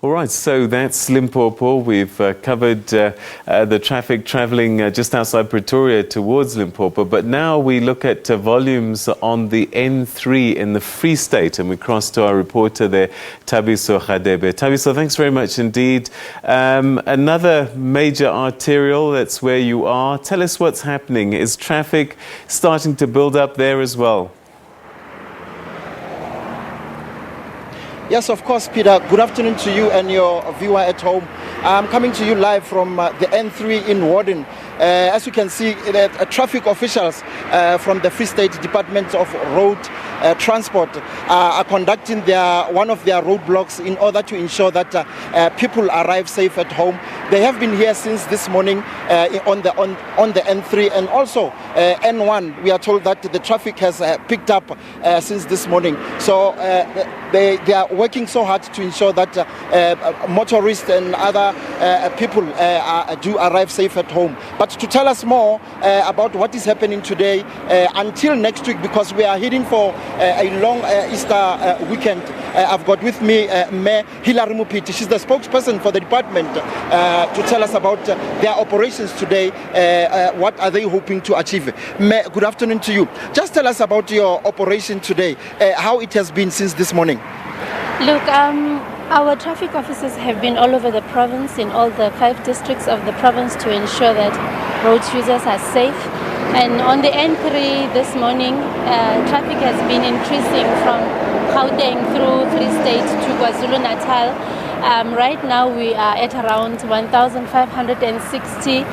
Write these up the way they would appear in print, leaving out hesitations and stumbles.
All right, so that's Limpopo. We've covered the traffic travelling just outside Pretoria towards Limpopo, but now we look at volumes on the N3 in the Free State, and we cross to our reporter there, Thabiso Radebe. Thabiso, thanks very much indeed. Another major arterial, that's where you are. Tell us what's happening. Is traffic starting to build up there as well? Yes, of course, Peter. Good afternoon to you and your viewer at home. I'm coming to you live from the N3 in Warden. As you can see, traffic officials from the Free State Department of Road Transport are conducting one of their roadblocks in order to ensure that people arrive safe at home. They have been here since this morning on the N3, and also N1. We are told that the traffic has picked up since this morning. So they are working so hard to ensure that motorists and other people do arrive safe at home. But to tell us more about what is happening today until next week, because we are heading for a long Easter weekend, I've got with me Mayor Hilary Mupiti. She's the spokesperson for the department to tell us about their operations today. What are they hoping to achieve? Mayor, good afternoon to you. Just tell us about your operation today, how it has been since this morning. Look, our traffic officers have been all over the province, in all the 5 districts of the province, to ensure that road users are safe. And on the N3 this morning, traffic has been increasing from Gauteng through Free State to KwaZulu-Natal. Right now we are at around 1,560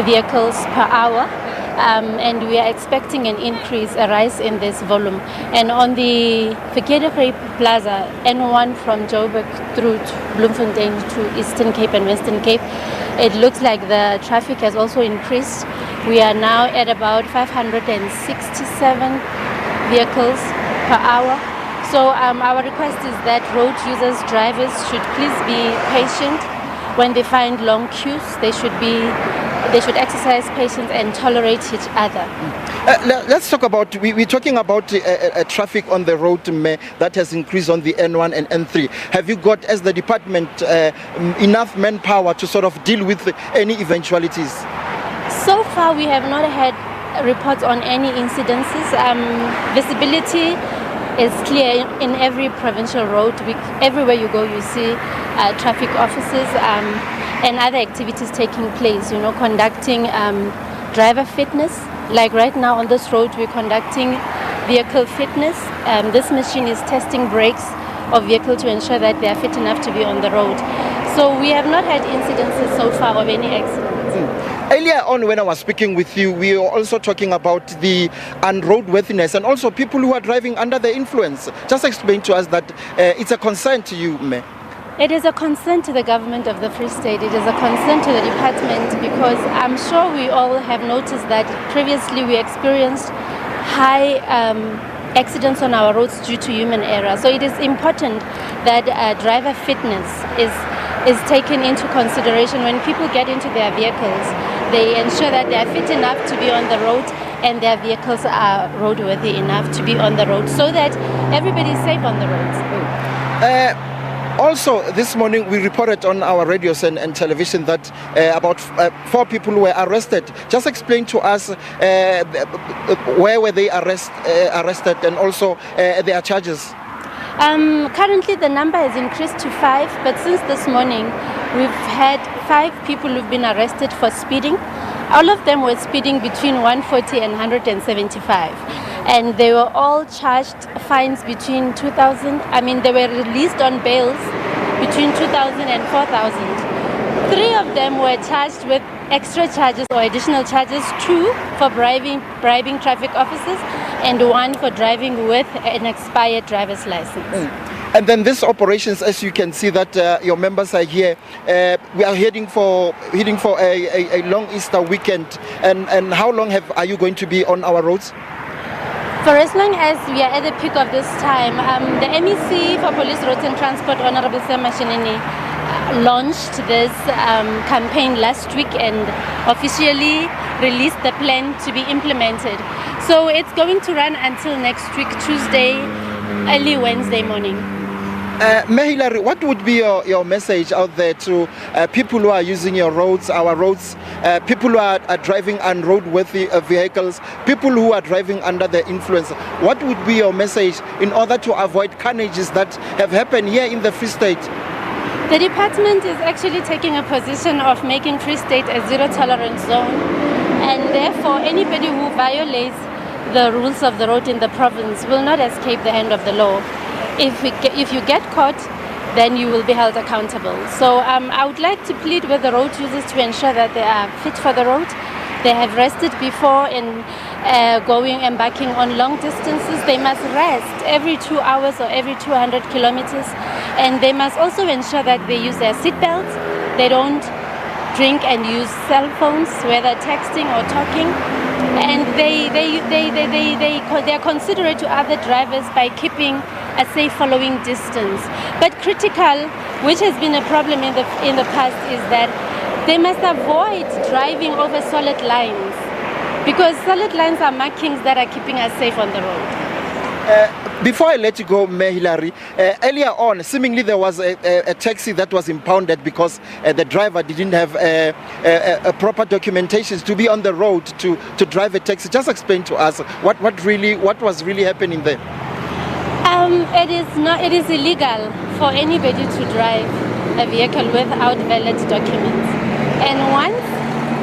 vehicles per hour. And we are expecting an increase, a rise in this volume. And on the Fikede Plaza, N1 from Joburg through to Bloemfontein to Eastern Cape and Western Cape, it looks like the traffic has also increased. We are now at about 567 vehicles per hour. So our request is that road users, drivers should please be patient. When they find long queues, they should exercise patience and tolerate each other. Let's talk about, we're talking about traffic on the road that has increased on the N1 and N3. Have you got, as the department, enough manpower to sort of deal with any eventualities? So far, we have not had reports on any incidences. Visibility is clear in every provincial road. Everywhere you go, you see traffic officers and other activities taking place, conducting driver fitness. Like right now on this road, we're conducting vehicle fitness. This machine is testing brakes of vehicle to ensure that they are fit enough to be on the road. So we have not had incidences so far of any accidents. Earlier on, when I was speaking with you, we were also talking about the unroadworthiness and also people who are driving under the influence. Just explain to us that it's a concern to you, Mayor. It is a concern to the government of the Free State. It is a concern to the department, because I'm sure we all have noticed that previously we experienced high accidents on our roads due to human error. So it is important that driver fitness is taken into consideration when people get into their vehicles. They ensure that they are fit enough to be on the road and their vehicles are roadworthy enough to be on the road, so that everybody is safe on the roads. Also, this morning we reported on our radios and television that about 4 people were arrested. Just explain to us where were they arrested and also their charges. Currently the number has increased to 5, but since this morning we've had 5 people who've been arrested for speeding. All of them were speeding between 140 and 175. And they were all charged fines between 2,000. they were released on bails between 2,000 and 4,000. 3 of them were charged with extra charges or additional charges, 2 for bribing traffic officers and 1 for driving with an expired driver's license. And then these operations, as you can see that your members are here, we are heading for a long Easter weekend. And how long are you going to be on our roads? For as long as we are at the peak of this time, the MEC for Police, Roads and Transport, Honorable Sam Mashinini, launched this campaign last week and officially released the plan to be implemented. So it's going to run until next week, Tuesday, early Wednesday morning. Hilary, what would be your message out there to people who are using your roads, our roads, people who are driving unroadworthy vehicles, people who are driving under the influence? What would be your message in order to avoid carnages that have happened here in the Free State? The department is actually taking a position of making Free State a zero tolerance zone, and therefore anybody who violates the rules of the road in the province will not escape the hand of the law. If you get caught, then you will be held accountable. So I would like to plead with the road users to ensure that they are fit for the road. They have rested before in embarking on long distances. They must rest every 2 hours or every 200 kilometers. And they must also ensure that they use their seat belts. They don't drink and use cell phones, whether texting or talking. And they're considerate to other drivers by keeping a safe following distance. But critical, which has been a problem in the past, is that they must avoid driving over solid lines, because solid lines are markings that are keeping us safe on the road. Before I let you go, Hilary, earlier on, seemingly there was a taxi that was impounded because the driver didn't have a proper documentation to be on the road to drive a taxi. Just explain to us what was really happening there. It is illegal for anybody to drive a vehicle without valid documents. And once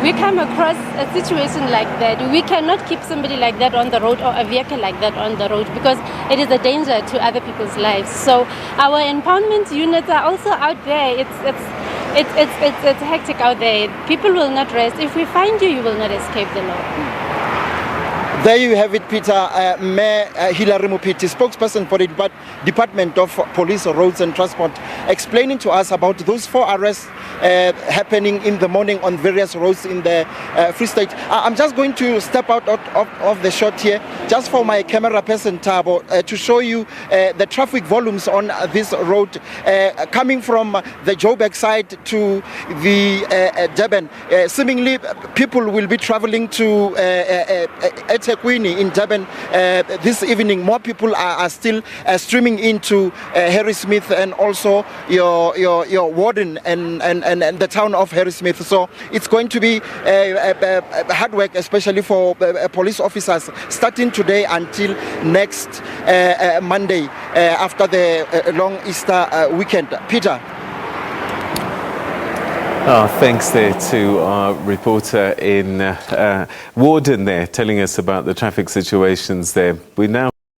we come across a situation like that, we cannot keep somebody like that on the road or a vehicle like that on the road, because it is a danger to other people's lives. So our impoundment units are also out there. It's hectic out there. People will not rest. If we find you, you will not escape the law. There you have it, Peter. Mayor Hilary Mupiti, spokesperson for the Department of Police, Roads and Transport, explaining to us about those 4 arrests happening in the morning on various roads in the Free State. I'm just going to step out of the shot here, just for my camera person, Thabo, to show you the traffic volumes on this road coming from the Joburg side to the Durban. Seemingly, people will be traveling to eThekwini in Durban this evening. More people are still streaming into Harrismith and also your Warden and the town of Harrismith. So it's going to be hard work, especially for police officers, starting today until next Monday after the long Easter weekend. Peter. Thanks there to our reporter in Warden there, telling us about the traffic situations there. We now